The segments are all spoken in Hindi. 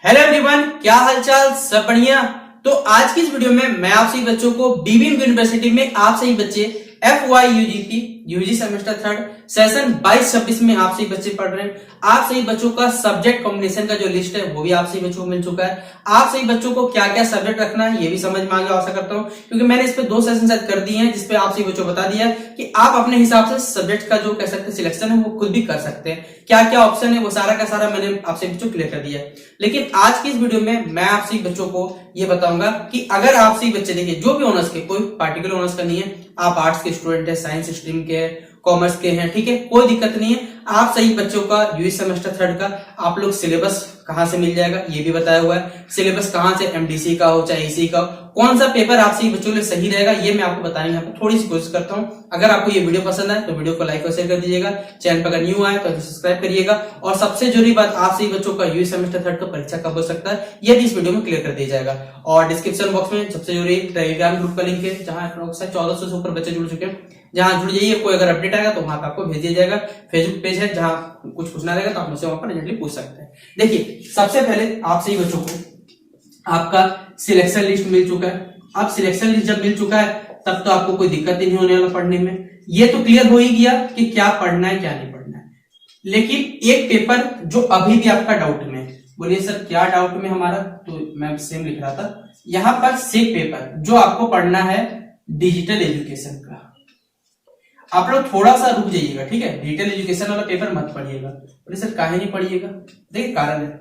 हेलो एवरीवन, क्या हालचाल, सब बढ़िया। तो आज की इस वीडियो में मैं आप सभी बच्चों को बीबीएम यूनिवर्सिटी में आप सभी बच्चे FY UG semester third session 22-26 में आप सभी बच्चे पढ़ रहे हैं। आप सभी बच्चों का सब्जेक्ट कॉम्बिनेशन का जो लिस्ट है वो भी आप सभी बच्चों को मिल चुका है। आप सभी बच्चों को क्या क्या सब्जेक्ट रखना है ये भी समझ में आ गया आशा करता हूँ, क्योंकि मैंने इस पे 2 सेशन सेट कर दिए हैं जिसपे आप सभी बच्चों को बता दिया है कि आप अपने हिसाब से सब्जेक्ट का जो कह सकते हैं सिलेक्शन है वो खुद भी कर सकते हैं। क्या क्या ऑप्शन है वो सारा का सारा मैंने आप सभी बच्चों को क्लियर कर दिया है। लेकिन आज की इस वीडियो में मैं आप सभी बच्चों को ये बताऊंगा कि अगर आप सभी बच्चे देखिए जो भी ऑनर्स के, कोई पार्टिकुलर ऑनर्स का नहीं है, आप आर्ट्स के स्टूडेंट है, साइंस स्ट्रीम के है, कॉमर्स के हैं, ठीक है, कोई दिक्कत नहीं है। आप सही बच्चों का यूजी सेमेस्टर थर्ड का आप लोग सिलेबस कहां से मिल जाएगा ये भी बताया हुआ है। सिलेबस कहां से, एमडीसी का हो चाहे ईसी का हो, कौन सा पेपर आप सही बच्चों के लिए सही रहेगा ये मैं आपको बताने यहाँ पे थोड़ी सी कोशिश करता हूं। अगर आपको ये वीडियो पसंद आए तो वीडियो को लाइक और शेयर कर दीजिएगा। चैनल पर अगर न्यू आए तो सब्सक्राइब करिएगा। और सबसे जरूरी बात, आप सही बच्चों का यूजी सेमेस्टर थर्ड का परीक्षा कब हो सकता है ये भी इस वीडियो में क्लियर कर दिया जाएगा। और डिस्क्रिप्शन बॉक्स में सबसे जरूरी टेलीग्राम ग्रुप का लिंक है जहां 1400 से ऊपर बच्चे जुड़ चुके हैं, जहां जुड़ जाइए। कोई अगर अपडेट आएगा तो वहां पे आपको भेज दिया जाएगा। फेसबुक पेज है जहां कुछ पूछना रहेगा तो आप मुझसे वहां पर डायरेक्टली पूछ सकते हैं। देखिए, सबसे पहले आप सही बच्चों को आपका सिलेक्शन लिस्ट मिल चुका है। अब सिलेक्शन लिस्ट जब मिल चुका है तब तो आपको कोई दिक्कत ही नहीं होने वाला पढ़ने में। ये तो क्लियर हो ही गया कि क्या पढ़ना है क्या नहीं पढ़ना है। लेकिन एक पेपर जो अभी भी आपका डाउट में, बोलिए सर क्या डाउट में हमारा, तो मैं सेम लिख रहा था यहां पर सेक पेपर जो आपको पढ़ना है डिजिटल एजुकेशन का। आप लोग थोड़ा सा रुक जाइएगा, ठीक है। डिजिटल एजुकेशन वाला पेपर मत पढ़िएगा। बोले सर काहे नहीं पढ़िएगा, देखिए कारण है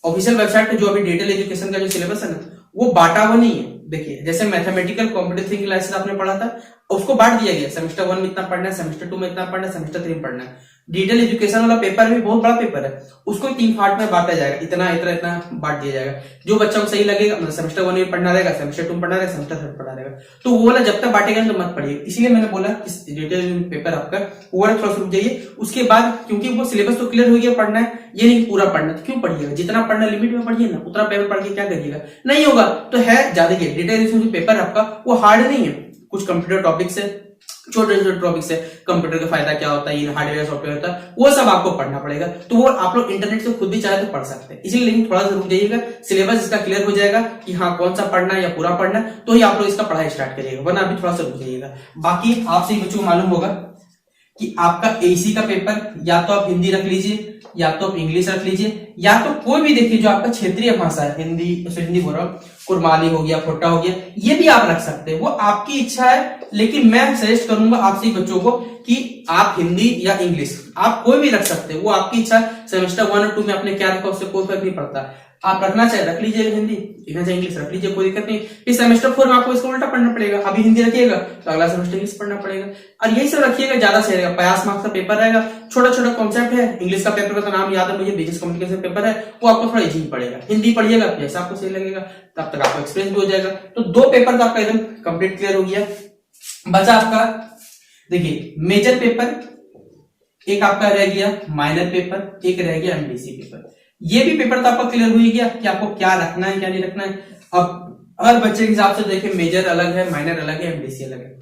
ऑफिशियल वेबसाइट पे जो अभी डिजिटल एजुकेशन का जो सिलेबस है ना वो बांटा हुआ नहीं है। देखिए जैसे मैथमेटिकल कॉम्पिटिटिव थिंकिंग क्लासेस आपने पढ़ा था उसको बांट दिया गया, सेमेस्टर 1 में इतना पढ़ना है, सेमेस्टर 2 में इतना पढ़ना है, सेमेस्टर 3 में पढ़ना है। डिजिटल एजुकेशन वाला पेपर भी बहुत बड़ा पेपर है, उसको 3 पार्ट में बांटा जाएगा, इतना इतना इतना बांट दिया जाएगा। जो बच्चों को सही लगेगा, मतलब सेमेस्टर 1 में पढ़ना रहेगा, सेमेस्टर 2 में पढ़ना रहेगा, सेमेस्टर 3 पढ़ना रहेगा, तो वो वाला जब तक बांटेगा तो मत पढ़िए। इसलिए मैंने बोला कि डिजिटल पेपर आपका वो वाला थोड़ा सा रुक जाइए। उसके बाद क्योंकि वो सिलेबस तो क्लियर हो गया, पढ़ना है ये नहीं पूरा पढ़ना, तो क्यों पढ़िएगा, जितना पढ़ना लिमिट में पढ़िए ना, उतना पेपर पढ़ के क्या करिएगा, नहीं होगा तो है ज्यादा। डिजिटल एजुकेशन पेपर आपका वो हार्ड नहीं है, कुछ कंप्यूटर टॉपिक्स है, छोटे छोटे टॉपिक्स है, कंप्यूटर का फायदा क्या होता है, हार्डवेयर सॉफ्टवेयर होता है, वो सब आपको पढ़ना पड़ेगा। तो वो आप लोग इंटरनेट से खुद भी चाहे तो पढ़ सकते हैं। इसलिए लेकिन थोड़ा सा रुक जाइएगा, सिलेबस इसका क्लियर हो जाएगा कि हाँ कौन सा पढ़ना है या पूरा पढ़ना है, तो ही आप लोग इसका पढ़ाई स्टार्ट करिएगा, वरना अभी थोड़ा सा रुक जाइएगा। बाकी आप सभी बच्चों को मालूम होगा कि आपका एसी का पेपर या तो आप हिंदी रख लीजिए या तो आप इंग्लिश रख लीजिए, या तो कोई भी देखिए जो आपका क्षेत्रीय भाषा है, हिंदी बोल रहा हूं, कुरमाली हो गया, खोटा हो गया, ये भी आप रख सकते हैं, वो आपकी इच्छा है। लेकिन मैं सजेस्ट करूंगा आप सभी बच्चों को कि आप हिंदी या इंग्लिश आप कोई भी रख सकते हैं, वो आपकी इच्छा है। सेमेस्टर 1 और 2 में आपने क्या रखा उससे कोई फर्क नहीं पड़ता। आप रखना चाहे रख लीजिए हिंदी, लिखना चाहे इंग्लिश रख लीजिए, कोई दिक्कत नहीं। फिर सेमेस्टर 4 में आपको इसको उल्टा पढ़ना पड़ेगा, अभी हिंदी रखिएगा तो अगला सेमेस्टर इंग्लिश पढ़ना पड़ेगा। और यही सब रखिएगा, ज्यादा सही रहेगा। 50 मार्क्स का पेपर रहेगा, छोटा छोटा कॉन्सेप्ट है। इंग्लिश का पेपर का तो नाम याद है मुझे, बिजनेस कम्युनिकेशन पेपर है, वो आपको थोड़ा इजी पड़ेगा। हिंदी पढ़िएगा जैसा आपको सही लगेगा, तब तक आपको एक्सपीरियंस भी हो जाएगा। तो 2 पेपर का आपका एकदम कंप्लीट क्लियर हो गया। बचा आपका देखिए मेजर पेपर, एक आपका रह गया माइनर पेपर, एक रह गया एमडीसी पेपर। ये भी पेपर तो आपका क्लियर हो ही गया कि आपको क्या रखना है क्या नहीं रखना है। अब हर बच्चे के हिसाब से देखिए मेजर अलग है, माइनर अलग है, एमडीसी अलग है।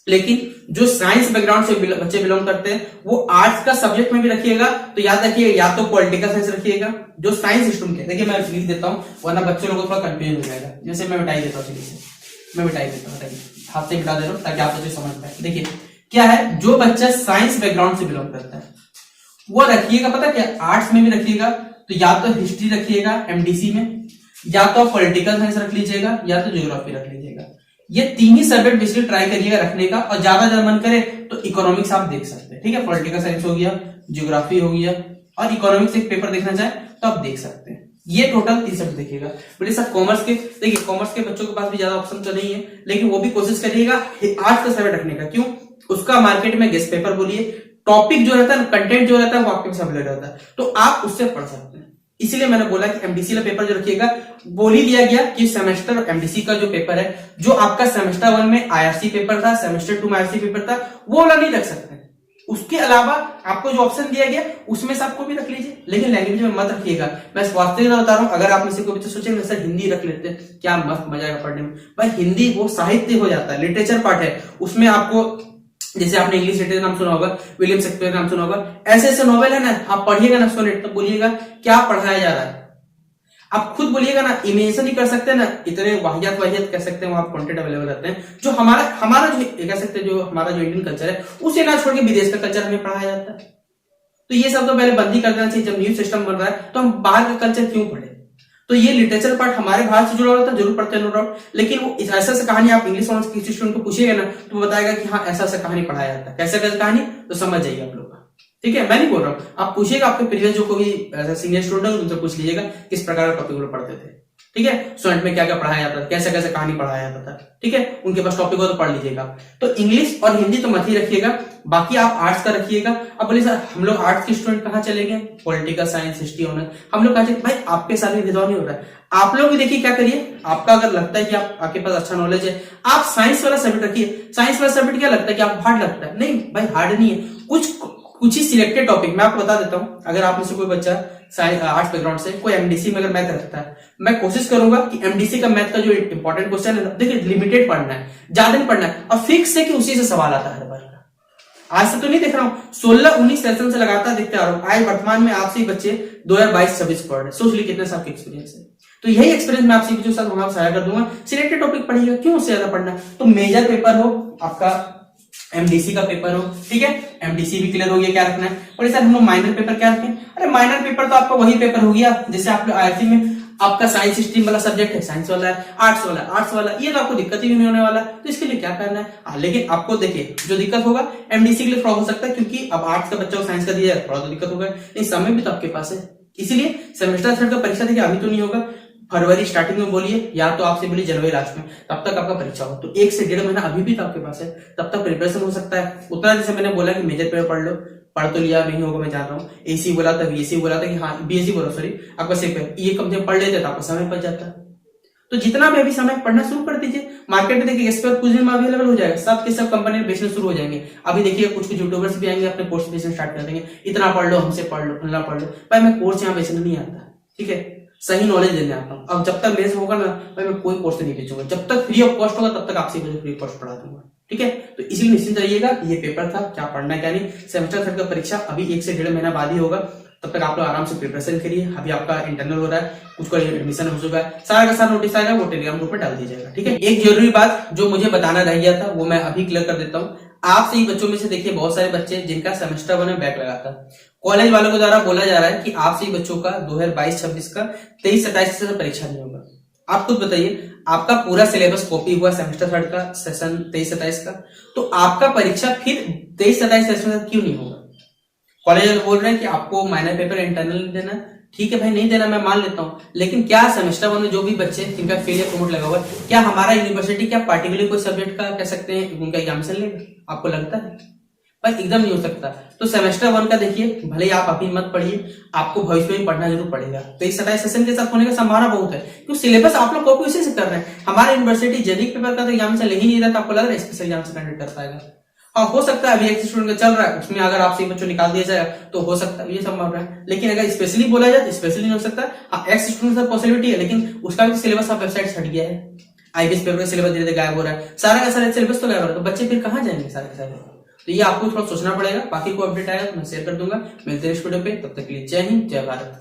लेकिन जो साइंस बैकग्राउंड से बच्चे बिलोंग करते हैं वो आर्ट्स का सब्जेक्ट में भी रखिएगा, तो याद रखिएगा या तो पॉलिटिकल साइंस रखिएगा। जो साइंस स्टूडेंट है, देखिए मैं लिख देता हूं वरना बच्चे लोगों को थोड़ा कंफ्यूजन हो जाएगा। जैसे मैं मिटाई देता हूँ, मैं मिटाई देता हूँ, हाथ से मिटा दे रहा हूँ ताकि आप बच्चे समझ पाए। देखिए क्या है, जो बच्चा साइंस बैकग्राउंड से बिलोंग करता है वो रखिएगा, पता क्या, आर्ट्स में भी रखिएगा तो या तो हिस्ट्री रखिएगा एमडीसी में, या तो पॉलिटिकल साइंस रख लीजिएगा, या तो ज्योग्राफी रख लीजिएगा। ये 3 ही सब्जेक्ट बेसिकली ट्राई करिएगा रखने का। और ज्यादा मन करे तो इकोनॉमिक्स आप देख सकते हैं, ठीक है। पॉलिटिकल साइंस हो गया, ज्योग्राफी हो गया, और इकोनॉमिक्स एक पेपर देखना चाहे तो आप देख सकते हैं। ये टोटल 3 सब्जेक्ट देखिएगा। बोलिए सर कॉमर्स के, देखिए कॉमर्स के बच्चों के पास भी ज्यादा ऑप्शन तो नहीं है, लेकिन वो भी कोशिश करिएगा आर्ट्स का सब्जेक्ट रखने का। क्यों, उसका मार्केट में गेस्ट पेपर बोलिए, टॉपिक जो रहता है, कंटेंट जो रहता है वो आपके पास अवेलेबल रहता है, तो आप उससे पढ़ सकते हैं। इसीलिए मैंने बोला कि एमडीसी का पेपर जो रखिएगा, बोल ही दिया गया कि सेमेस्टर एमडीसी का जो पेपर है, जो आपका सेमेस्टर 1 में आईआरसी पेपर था, सेमेस्टर 2 में आईआरसी पेपर था, वो वाला नहीं रख सकते। उसके अलावा आपको जो ऑप्शन दिया गया उसमें से आपको भी रख लीजिए, लेकिन लैंग्वेज में मत रखिएगा। मैं वास्तविक बता रहा हूं, अगर आप में से कोई बच्चे सोचे सर हिंदी रख लेते हैं क्या मस्त मजा आएगा पढ़ने में, भाई हिंदी वो साहित्य हो जाता है, लिटरेचर पार्ट है, उसमें आपको जैसे आपने इंग्लिश लिटरेचर नाम सुना होगा, विलियम शेक्सपियर नाम सुना होगा, ऐसे ऐसे नॉवेल है ना, आप पढ़िएगा ना सोनेट तो बोलिएगा क्या पढ़ाया जा रहा है। आप खुद बोलिएगा ना, इमेजिन नहीं कर सकते ना, इतने वाहियात कह सकते हैं वहां कंटेंट अवेलेबल रहते हैं, जो हमारा जो कह सकते हैं, जो हमारा जो इंडियन कल्चर है उसे ना छोड़ के विदेश का कल्चर हमें पढ़ाया जाता है। तो ये सब तो पहले बंद ही कर देना चाहिए। जब न्यू सिस्टम बन रहा है तो हम बाहर का कल्चर क्यों पढ़े? तो ये लिटरेचर पार्ट हमारे भारत से जुड़ा होता है, जरूर पढ़ते हैं नो डाउट, लेकिन वो ऐसा ऐसा कहानी आप इंग्लिश ऑनर्स किसी स्टूडेंट को पूछिएगा ना तो वो बताएगा कि हाँ ऐसा ऐसा कहानी पढ़ाया जाता है। कैसे कैसे कहानी, तो समझ जाइए आप लोग। ठीक है, मैं नहीं बोल रहा हूँ, आप पूछिएगा आपके प्रीवियस जो कोई सीनियर स्टूडेंट है उनसे पूछ लीजिएगा किस प्रकार का टॉपिक वो पढ़ते थे। ठीक है, स्टूडेंट में क्या क्या पढ़ाया जाता था, कैसे कैसे कहानी पढ़ाया जाता था। ठीक है, उनके पास टॉपिक हो तो पढ़ लीजिएगा। तो इंग्लिश और हिंदी तो मत ही रखिएगा, बाकी आप आर्ट्स का रखिएगा। अब बोले सर हम लोग आर्ट्स के स्टूडेंट कहाँ चले गए, पॉलिटिकल साइंस हिस्ट्री ऑनर हम लोग कहाँ चले? भाई आपके साथ भी भेदभाव नहीं हो रहा है। आप लोग भी देखिए क्या करिए, आपका अगर लगता है कि आपके पास अच्छा नॉलेज है, आप साइंस वाला सब्जेक्ट रखिए। साइंस वाला सब्जेक्ट क्या लगता है कि आपको हार्ड लगता है? नहीं भाई, हार्ड नहीं है। कुछ ही सिलेक्टेड टॉपिक मैं आपको बता देता हूं। अगर आप में से कोई बच्चा आर्ट्स बैकग्राउंड से कोई एमडीसी में अगर मैथ रखता है, मैं कोशिश करूंगा कि एमडीसी का मैथ का जो इंपॉर्टेंट क्वेश्चन है, देखिए लिमिटेड पढ़ना है, ज्यादा नहीं पढ़ना है, और फिक्स है कि उसी से सवाल आता है हर बार। आज से तो नहीं देख रहा हूँ, 16-19 सेशन से लगातार देखते आ रहा हूँ। आज वर्तमान में आपसे ही बच्चे 2022-26 पढ़ रहे, सोच ली कितने साल का एक्सपीरियंस है। तो यही एक्सपीरियंस मैं आपसे जो साथ साझा कर दूंगा। सिलेक्टेड टॉपिक पढ़िएगा, क्यों उससे ज्यादा पढ़ना? तो मेजर पेपर हो आपका, एमडीसी का पेपर हो, ठीक है, एमडीसी भी क्लियर हो गया, क्या रखना है। और सर हम लोग माइनर पेपर क्या रखें? अरे माइनर पेपर तो आपका वही पेपर हो गया जैसे आप लोग आईआईटी में आपका साइंस स्ट्रीम वाला सब्जेक्ट है, साइंस वाला है, आर्ट्स वाला, ये तो आपको दिक्कत ही नहीं होने वाला। तो इसके लिए क्या करना है? लेकिन आपको देखिए जो दिक्कत होगा एमडीसी के लिए थोड़ा हो सकता है, क्योंकि अब आर्ट्स का बच्चा साइंस का दिया है, थोड़ा तो दिक्कत होगा, लेकिन समय भी तो आपके पास है। इसीलिए सेमेस्टर 3 का परीक्षा देखिए अभी तो नहीं होगा, फरवरी स्टार्टिंग में बोलिए, या तो आपसे बोलिए जनवरी लास्ट में, तब तक आपका परीक्षा हो। तो 1 से 1.5 महीना अभी भी तो आपके पास है, तब तक प्रिपरेशन हो सकता है उतना। जैसे मैंने बोला कि मेजर पेपर पढ़ लो, पढ़ तो लिया, नहीं होगा मैं जान रहा हूँ। एसी बोला था, बीएससी बोला था कि हाँ, बीएससी बोला सॉरी, आपका सेफ ये कम से कम पढ़ लेते तो आपका समय बच जाता। तो जितना भी अभी समय पढ़ना शुरू कर दीजिए। मार्केट में देखिए इस पर कुछ दिन में अवेलेबल हो जाएगा, सब के सब कंपनी में बेचना शुरू हो जाएंगे। अभी देखिए कुछ यूट्यूबर्स भी आएंगे, अपने कोर्स बेचना स्टार्ट कर देंगे, इतना पढ़ लो, हमसे पढ़ लो, फलना पढ़ लो। भाई मैं कोर्स यहाँ बेचना नहीं आता, ठीक है, सही नॉलेज देने आता हूँ। अब जब तक मेरे होगा ना भाई, मैं कोई कोर्स नहीं बेचूंगा। जब तक फ्री ऑफ कॉस्ट होगा तब तक आपसे मुझे फ्री कॉस्ट पढ़ा दूंगा, ठीक है। तो इसीलिए निश्चिंत रहिएगा, ये पेपर था, क्या पढ़ना है क्या नहीं। सेमेस्टर 3 का परीक्षा अभी 1 से 1.5 महीना बाद ही होगा, तब तक आप लोग आराम से प्रिपरेशन करिए। अभी आपका इंटरनल हो रहा है, कुछ का एडमिशन हो चुका है, सारा का सारा नोटिस आएगा, वो टेलीग्राम ग्रुप में डाल दिया जाएगा, ठीक है। एक जरूरी बात जो मुझे बताना रह गया था वो मैं अभी क्लियर कर देता हूँ। आप सही बच्चों में से देखिए बहुत सारे बच्चे जिनका सेमेस्टर 1 में बैक लगा था, कॉलेज वालों के द्वारा बोला जा रहा है कि आप सही बच्चों का 2022-26 का 23-27 से परीक्षा नहीं होगा। आप खुद बताइए, आपका पूरा सिलेबस कॉपी हुआ सेमेस्टर 3 का सेशन 23-27 का, तो आपका परीक्षा फिर 23-27 सेशन क्यों नहीं होगा? कॉलेज बोल रहे हैं कि आपको माइनर पेपर इंटरनल देना, ठीक है भाई, नहीं देना मैं मान लेता हूँ, लेकिन क्या सेमेस्टर 1 में जो भी बच्चे जिनका फेलियर प्रमोट लगा हुआ है, क्या हमारा यूनिवर्सिटी क्या पार्टिकुलर कोई सब्जेक्ट का कह सकते हैं उनका एग्जामिनेशन लेगा? आपको लगता है? भाई एकदम नहीं हो सकता। तो सेमेस्टर 1 का देखिए, भले ही आप अभी मत पढ़िए, आपको भविष्य में पढ़ना जरूर पड़ेगा। 23-27 सेशन के साथ होने का संभावना बहुत है, क्योंकि सिलेबस आप लोग कॉपी उसी से कर रहे हैं। हमारा यूनिवर्सिटी जेनिक पेपर का तो एग्जामिनेशन ले ही नहीं रहा था, आपको लग रहा है स्पेशल एग्जामिनेशन कंडक्ट कर पाएगा? हाँ, हो सकता है अभी एक स्टूडेंट का चल रहा है, उसमें अगर आपसे बच्चों निकाल दिया जाएगा तो हो सकता है, ये संभव है। लेकिन अगर स्पेशली बोला जाए तो स्पेशली नहीं हो सकता। हाँ, एक्स स्टूडेंट का पॉसिबिलिटी है, लेकिन उसका भी सिलेबस आप वेबसाइट से हट गया है। आईबीएस पेपर का सिलेबस धीरे धीरे गायब हो रहा है, सारा का सारा सिलेबस तो गायब हो रहा है, तो बच्चे फिर कहाँ जाएंगे सारे के सारे? तो ये आपको थोड़ा सोचना पड़ेगा। बाकी कोई अपडेट आएगा तो मैं शेयर कर दूंगा। मिलते हैं इस वीडियो पे, तब तक के लिए जय हिंद, जय भारत।